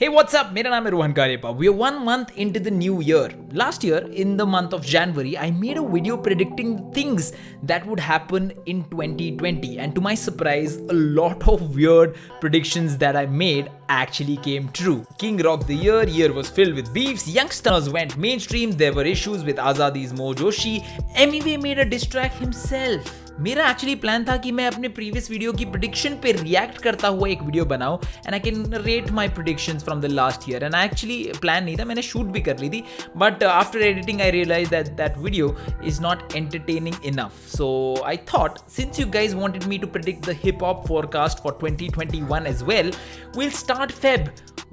Hey, what's up? मेरा नाम है Rohan कारेपा. We are 1 month into the new year. Last year, in the month of January, I made a video predicting things that would happen in 2020. And to my surprise, a lot of weird predictions that I made actually came true. King rocked the year was filled with beefs, youngsters went mainstream, there were issues with Azadi's Mo Joshi, Emiway made a diss track himself. मेरा actually plan था कि मैं अपने previous video की prediction पे react करता हुआ एक वीडियो बनाऊं and I can rate my predictions from the last year. And actually plan नहीं था, मैंने शूट भी कर ली थी, but after editing I realise that video is not entertaining enough. So I thought since you guys wanted me to predict the hip hop forecast for 2021 as well, we'll start Feb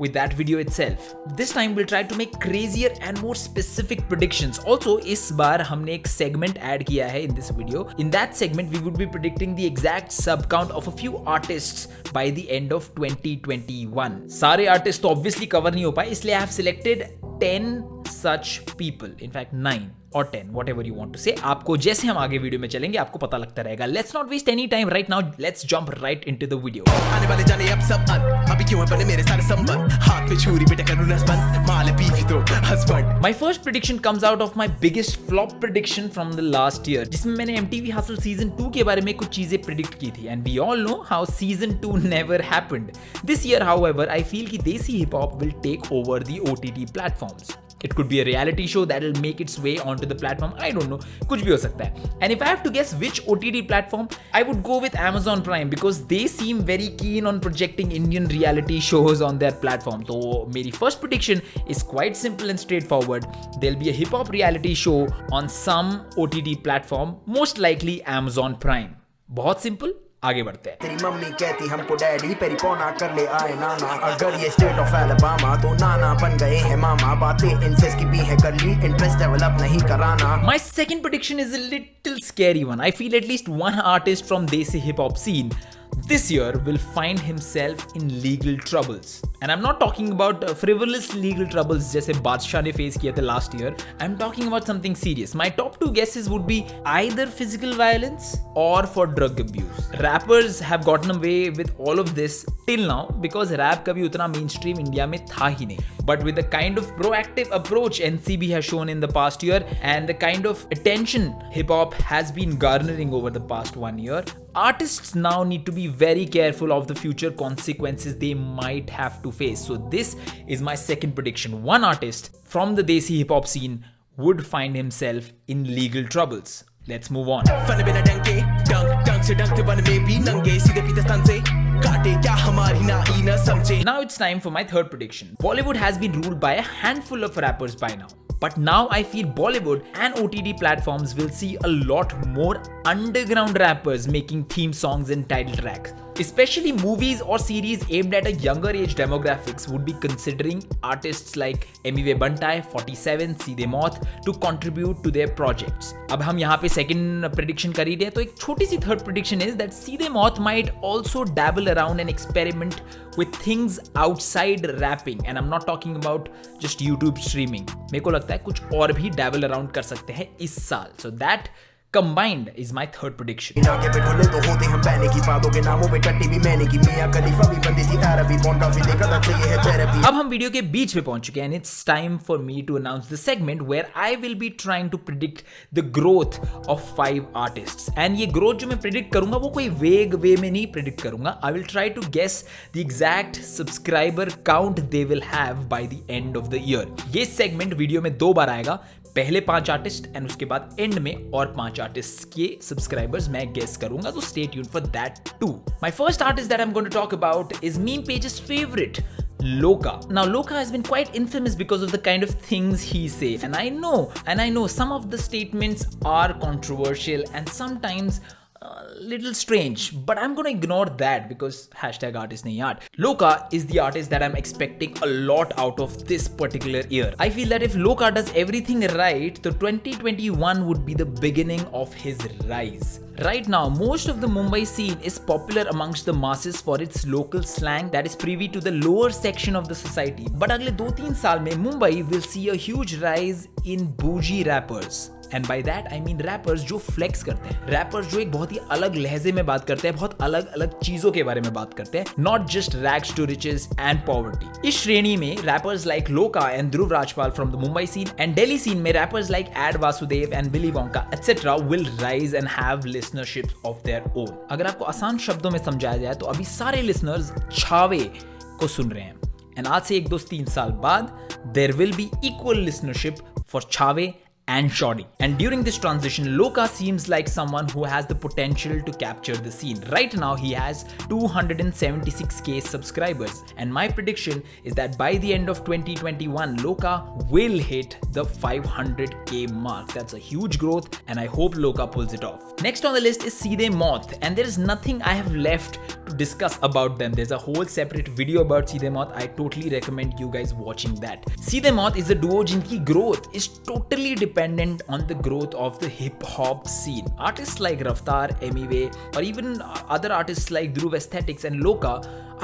with that video itself. This time we'll try to make crazier and more specific predictions. Also, इस बार हमने एक segment add किया है in this video. In that segment, we would be predicting the exact sub count of a few artists by the end of 2021. सारे artists तो obviously cover नहीं हो पाए, इसलिए I have selected 10 such people. In fact, 9 or 10, whatever you want to say. आपको जैसे हम आगे वीडियो में चलेंगे आपको पता लगता रहेगा. Let's not waste any time right now. Let's jump right into the video. आने वाले जाने अब सब अभी क्यों है बने मेरे सारे संबंध, हाथ में छुरी बेटा करूँ नस्बंद, माल बीवी तो husband. My first prediction comes out of my biggest flop prediction from the last year, जिसमें मैंने MTV Hustle Season 2 के बारे में कुछ चीजें predict की थी. And we all know how Season 2 never happened. This year, however, I feel कि देसी hip hop will take over the OTT platforms. It could be a reality show that will make its way onto the platform. I don't know. कुछ भी हो सकता है. And if I have to guess which OTT platform, I would go with Amazon Prime because they seem very keen on projecting Indian reality shows on their platform. So मेरी first prediction is quite simple and straightforward. There'll be a hip hop reality show on some OTT platform, most likely Amazon Prime. बहुत simple. आगे बढ़ते हैं. तेरी mummy कहती हमको daddy, peri पौना कर ले आए नाना. अगर ये स्टेट ऑफ एलबामा तो नाना बन गए हैं मामा. बातें इंसेस्ट की भी है कर ली, इंटरेस्ट डेवलप नहीं कराना. My second prediction is a little scary one. I feel at least one artist from Desi hip hop scene this year will find himself in legal troubles. And I'm not talking about frivolous legal troubles जैसे बादशाह ने face किया था last year. I'm talking about something serious. My top 2 guesses would be either physical violence or for drug abuse. Rappers have gotten away with all of this till now because rap कभी उतना mainstream India में था ही नहीं. But with the kind of proactive approach NCB has shown in the past year and the kind of attention hip hop has been garnering over the past 1 year, artists now need to be very careful of the future consequences they might have to face. So this is my second prediction. One artist from the Desi hip hop scene would find himself in legal troubles. Let's move on. फन बिना डंके डंक से डंक बन में भी नंगे सीधे पीते स्तन से काटे क्या हमारी ना ई ना समझे. Now it's time for my third prediction. Bollywood has been ruled by a handful of rappers by now. But now I feel Bollywood and OTT platforms will see a lot more underground rappers making theme songs and title tracks. Especially movies or series aimed at a younger age demographics would be considering artists like Emiway Bantai, 47, Seedhe Moth to contribute to their projects. अब हम यहाँ पे second prediction कर ही रहे हैं, तो एक छोटी सी third prediction is that Seedhe Moth might also dabble around and experiment with things outside rapping. And I'm not talking about just YouTube streaming. मेरे को लगता है कुछ और भी dabble around कर सकते हैं इस साल. So that combined is my third prediction. आगे पे ढोले तो होते हम बहने की बातों के नामों पे टट्टी भी मैंने की. मियां खलीफा भी बंदी थी अरबी बॉन्ड काफी देखा था चाहिए है थेरेपी. अब हम वीडियो के बीच में पहुंच चुके हैं and it's time for me to announce the segment where I will be trying to predict the growth of 5 artists. And ये growth जो मैं predict करूंगा वो कोई vague way में नहीं predict करूंगा. I will try to guess the exact subscriber count they will have by the end of the year. ये segment वीडियो में 2 बार आएगा. पहले 5 आर्टिस्ट एंड उसके बाद एंड में और 5 आर्टिस्ट के सब्सक्राइबर्स मैं गेस करूंगा, तो stay tuned for that too. My first artist that I am going to talk about is meme pages favourite Loka. Now Loka has been quite infamous because of the kind of things he says, and I know some of the statements are controversial and sometimes little strange, but I'm gonna ignore that because #artist nahi art. Loka is the artist that I'm expecting a lot out of this particular year. I feel that if Loka does everything right, the 2021 would be the beginning of his rise. Right now, most of the Mumbai scene is popular amongst the masses for its local slang that is privy to the lower section of the society. But अगले 2-3 साल में Mumbai will see a huge rise in bougie rappers. And by that I mean rappers जो flex करते हैं, rappers जो एक बहुत ही अलग लहजे में बात करते हैं, बहुत अलग अलग चीजों के बारे में बात करते हैं, not just rags to riches and poverty. इस श्रेणी में rappers like Loka and Dhruv Rajpal from the Mumbai scene and Delhi scene में rappers like Ed Vasudev and Billy Wonka etcetera will rise and have listenership of their own. अगर आपको आसान शब्दों में समझाया जाए तो अभी सारे लिसनर्स छावे को सुन रहे हैं, एंड आज से 1-2-3 साल बाद there will be equal listenership for छावे and Shoddy. And during this transition, Loka seems like someone who has the potential to capture the scene. Right now, he has 276k subscribers. And my prediction is that by the end of 2021, Loka will hit the 500k mark. That's a huge growth, and I hope Loka pulls it off. Next on the list is Seedhe Moth, and there is nothing I have left to discuss about them. There's a whole separate video about Seedhe Moth. I totally recommend you guys watching that. Seedhe Moth is a duo jinki growth is totally dependent on the growth of the hip hop scene. Artists like Raftaar, Emiway, or even other artists like Dhruv Aesthetics and Loka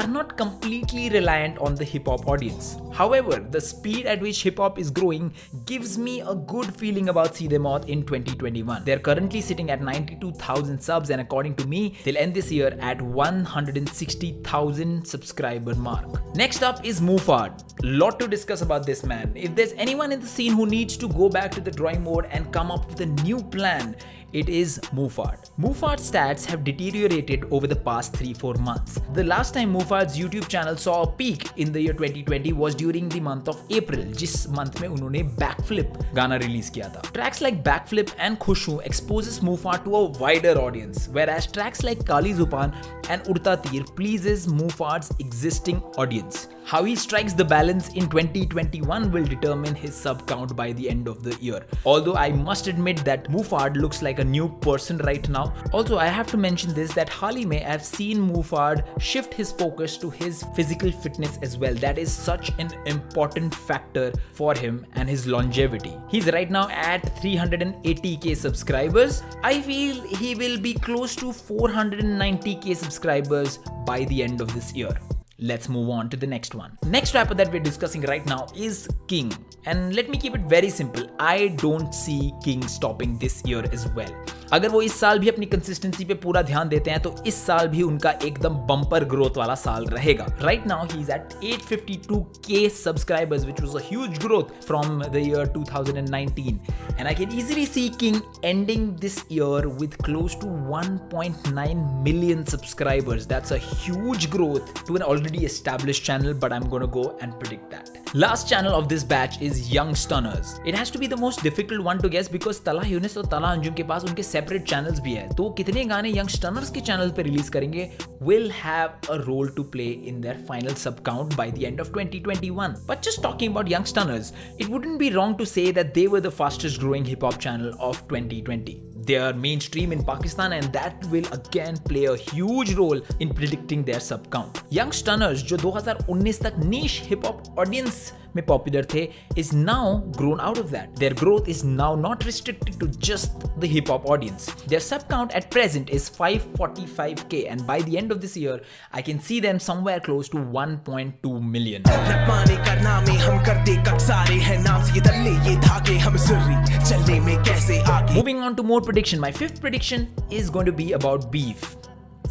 are not completely reliant on the hip hop audience. However, the speed at which hip hop is growing gives me a good feeling about Seedhe Moth in 2021. They're currently sitting at 92,000 subs, and according to me, they'll end this year at 160,000 subscriber mark. Next up is Mufad. Lot to discuss about this man. If there's anyone in the scene who needs to go back to the drawing board and come up with a new plan, it is Mufad. Mufad's stats have deteriorated over the past 3-4 months. The last time Mufad's YouTube channel saw a peak in the year 2020 was during the month of April, जिस month में उन्होंने Backflip गाना release किया था. Tracks like Backflip and Khushu exposes Mufad to a wider audience, whereas tracks like Kali Zupan and Udta Teer pleases Mufad's existing audience. How he strikes the balance in 2021 will determine his sub count by the end of the year. Although I must admit that Mufad looks like a new person right now. Also, I have to mention this, that हाल ही में I've seen Mufad shift his focus to his physical fitness as well. That is such an important factor for him and his longevity. He's right now at 380k subscribers. I feel he will be close to 490k subscribers by the end of this year. Let's move on to the next one. Next rapper that we're discussing right now is King. And let me keep it very simple. I don't see King stopping this year as well. अगर वो इस साल भी अपनी consistency पे पूरा ध्यान देते हैं तो इस साल भी उनका एकदम बम्पर ग्रोथ वाला साल रहेगा. Right now he is at 852k subscribers, which was a huge growth from the year 2019. And I can easily see King ending this year with close to 1.9 million subscribers. That's a huge growth to an already established channel, but I'm gonna go and predict that. Last channel of this batch is Young Stunners. It has to be the most difficult one to guess because Tala Yunus और Tala Anjum के पास उनके separate channels भी है. तो कितने गाने Young Stunners के channel पे release करेंगे will have a role to play in their final sub count by the end of 2021. But just talking about Young Stunners, it wouldn't be wrong to say that they were the fastest growing hip hop channel of 2020. They are mainstream in Pakistan, and that will again play a huge role in predicting their sub count. Young Stunners, जो 2019 तक niche hip hop audience में popular थे, is now grown out of that. Their growth is now not restricted to just the hip hop audience. Their sub count at present is 545k, and by the end of this year, I can see them somewhere close to 1.2 million. Moving on to more prediction. My fifth prediction is going to be about beef.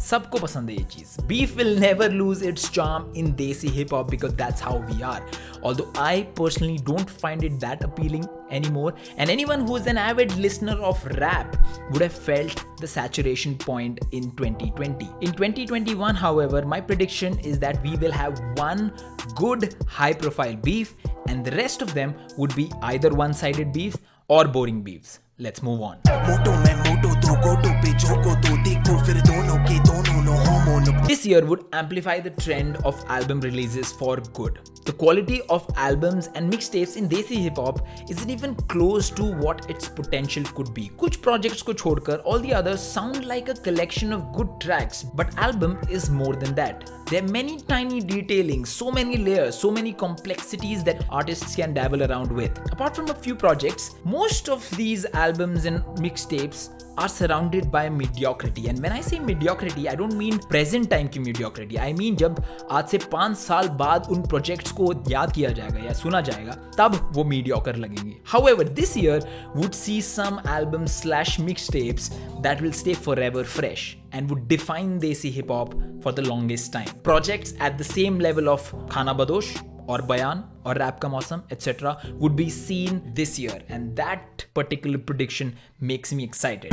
सबको पसंद है ये चीज. Beef will never lose its charm in Desi hip hop because that's how we are. Although I personally don't find it that appealing anymore, and anyone who is an avid listener of rap would have felt the saturation point in 2020. In 2021, however, my prediction is that we will have one good high-profile beef, and the rest of them would be either one-sided beef or boring beefs. Let's move on. This year would amplify the trend of album releases for good. The quality of albums and mixtapes in Desi hip hop isn't even close to what its potential could be. कुछ projects को छोड़कर all the others sound like a collection of good tracks, but album is more than that. There are many tiny detailings, so many layers, so many complexities that artists can dabble around with. Apart from a few projects, most of these albums and mixtapes are surrounded by mediocrity. And when I say mediocrity, I don't mean present time की mediocrity. I mean जब आज से 5 साल बाद उन projects को याद किया जाएगा या सुना जाएगा, तब वो mediocre लगेंगे. However, this year would see some albums / mixtapes that will stay forever fresh and would define Desi hip hop for the longest time. Projects at the same level of Khana Badosh or Bayan or Rap Ka Mausam, etc. would be seen this year, and that particular prediction makes me excited.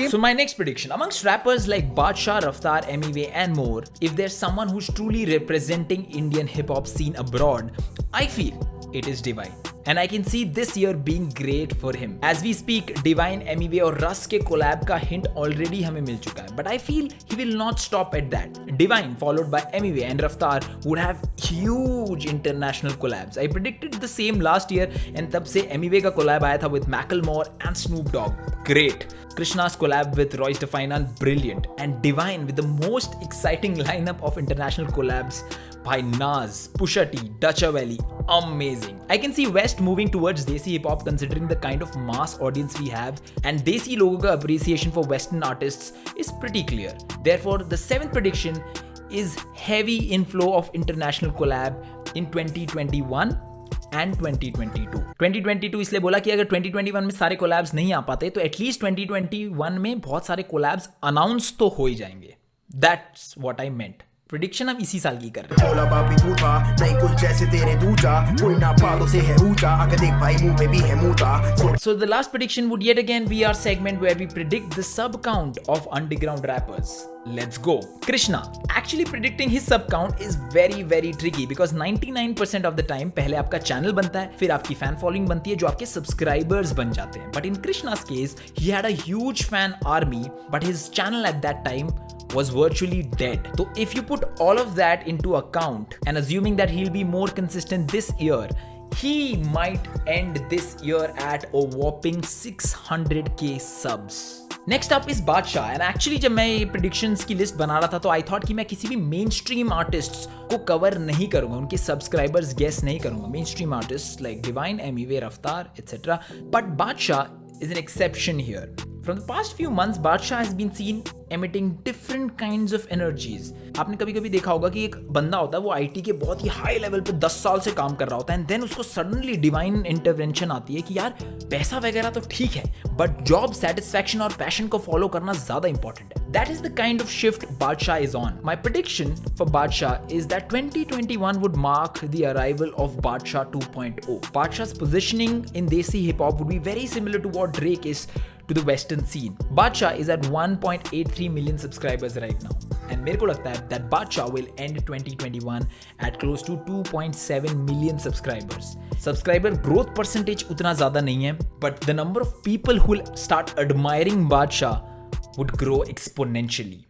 So my next prediction, amongst rappers like Badshah, Raftaar, MEV and more, if there's someone who's truly representing Indian hip hop scene abroad, I feel it is Divine. And I can see this year being great for him. As we speak, Divine, MEV और Russ के collab का hint already हमें मिल चुका है. But I feel he will not stop at that. Divine followed by MEV and Raftaar would have huge international collabs. I predicted the same last year and तब से MEV का collab आया था with Macklemore and Snoop Dogg. Great. Krishna's collab with Royce da Finan, brilliant. And Divine with the most exciting lineup of international collabs by Nas, Pusha T, Dacha Valley, amazing. I can see West moving towards Desi hip hop considering the kind of mass audience we have, and Desi logo ka appreciation for Western artists is pretty clear. Therefore, the 7th prediction is heavy inflow of international collab in 2021 and 2022. 2022 इसलिए बोला कि अगर 2021 में सारे collabs नहीं आ पाते तो at least 2021 में बहुत सारे कोलैब्स अनाउंस तो हो ही जाएंगे. That's what I meant. Prediction हम इसी साल की कर रहे हैं. So the last prediction would yet again be our segment where we predict the sub count of underground rappers. Let's go. Krishna. Actually predicting his sub count is very tricky because 99% of the time पहले आपका channel बनता है, फिर आपकी fan following बनती है जो आपके सब्सक्राइबर्स बन जाते हैं. But in Krishna's case, he had a huge fan army, but his channel at that time was virtually dead. So if you put all of that into account and assuming that he'll be more consistent this year, he might end this year at a whopping 600k subs. Next up is Badshah, and actually जब मैं ये predictions की list बना रहा था तो I thought कि मैं किसी भी mainstream artists को cover नहीं करूँगा, उनके subscribers guess नहीं करूँगा. Mainstream artists like Divine, MEV, Raftaar, etc. But Badshah is an exception here. From the past few months, Badshah has been seen emitting different kinds of energies. आपने कभी कभी देखा होगा कि एक बंदा होता है वो IT के बहुत ही हाई लेवल पे 10 साल से काम कर रहा होता है, एंड देन उसको सडनली डिवाइन इंटरवेंशन आती है कि यार पैसा वगैरह तो ठीक है बट जॉब सेटिस्फैक्शन और पैशन को फॉलो करना ज्यादा इंपॉर्टेंट है. That is the kind of shift Badshah is on. My prediction for Badshah is that 2021 would mark the arrival of Badshah 2.0. Badshah's positioning in Desi hip hop would be very similar to what Drake is to the western scene. Badshah is at 1.83 million subscribers right now, and मेरे को लगता है that Badshah will end 2021 at close to 2.7 million subscribers. Subscriber growth percentage उतना ज़्यादा नहीं है, but the number of people who will start admiring Badshah would grow exponentially.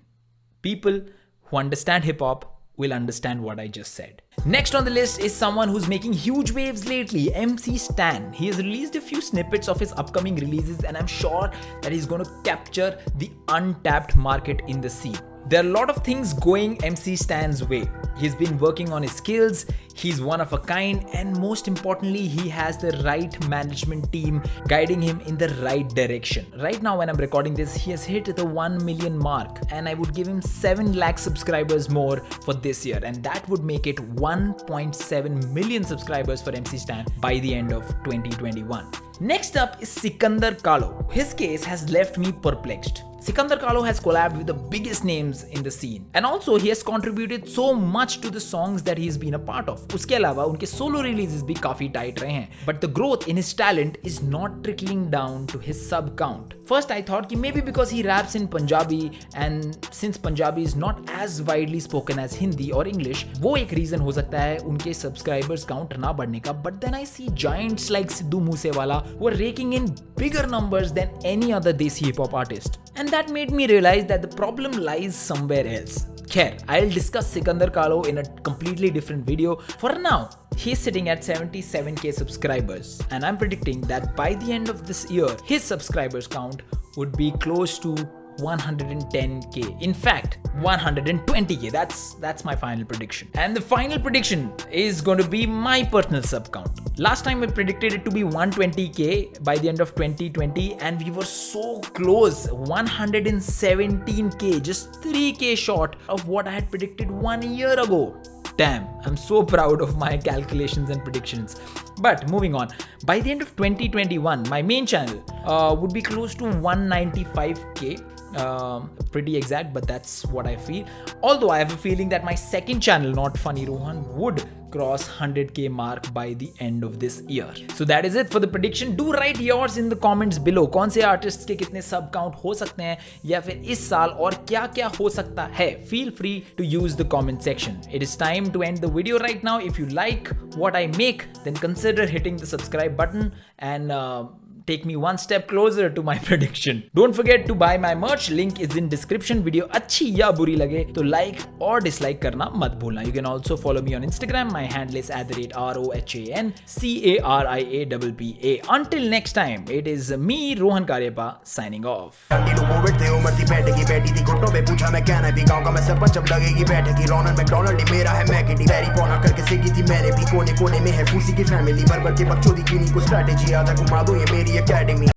People who understand hip hop will understand what I just said. Next on the list is someone who's making huge waves lately, MC Stan. He has released a few snippets of his upcoming releases, and I'm sure that he's going to capture the untapped market in the scene. There are a lot of things going MC Stan's way. He's been working on his skills, he's one of a kind, and most importantly, he has the right management team guiding him in the right direction. Right now when I'm recording this, he has hit the 1 million mark, and I would give him 7 lakh subscribers more for this year, and that would make it 1.7 million subscribers for MC Stan by the end of 2021. Next up is Sikandar Kalo. His case has left me perplexed. Sikandar Kalo has collabed with the biggest names in the scene, and also he has contributed so much to the songs that he's been a part of. उसके अलावा उनके solo releases भी काफी tight रहे हैं, but the growth in his talent is not trickling down to his sub count. First I thought कि maybe because he raps in Punjabi, and since Punjabi is not as widely spoken as Hindi or English, वो एक reason हो सकता है उनके subscribers count ना बढ़ने का. But then I see giants like Sidhu Moosewala who are raking in bigger numbers than any other Desi hip hop artist. And that made me realize that the problem lies somewhere else. Khair, I'll discuss Sikandar Kalo in a completely different video. For now, he's sitting at 77k subscribers, and I'm predicting that by the end of this year, his subscribers count would be close to 110k. In fact, 120k. That's my final prediction. And the final prediction is going to be my personal sub count. Last time I predicted it to be 120k by the end of 2020, and we were so close. 117k, just 3k short of what I had predicted 1 year ago. Damn, I'm so proud of my calculations and predictions. But moving on, by the end of 2021, my main channel would be close to 195k. Pretty exact, but that's what I feel. Although I have a feeling that my second channel, Not Funny Rohan, would cross 100k mark by the end of this year. So that is it for the prediction. Do write yours in the comments below. कौन से artists के कितने sub count हो सकते हैं या फिर इस साल और क्या क्या हो सकता है. Feel free to use the comment section. It is time to end the video right now. If you like what I make, then consider hitting the subscribe button and take me one step closer to my prediction. Don't forget to buy my merch. Link is in description. Video अच्छी या बुरी लगे तो like और dislike करना मत भूलना. You can also follow me on Instagram. My handle is @ROHANCARIAPPA. Until next time, it is me, Rohan Karyappa, signing off. ठंडी तो कोविड थे उम्र थी बैठेगी बैठी थी घुटनों पे पूछा मैं क्या नहीं भी गाँव का मैं सरपंच अब लगेगी बैठेगी रोनल्ड मैकडोनल्ड ही मेरा है मैकेडी पैरी पौना करके सीखी थी मैंने भी कोने कोने में है फूसी की फैमिली भर भर के बकचोदी की नहीं कुछ स्ट्रैटेजी आधा घुमा दो ये मेरी academy.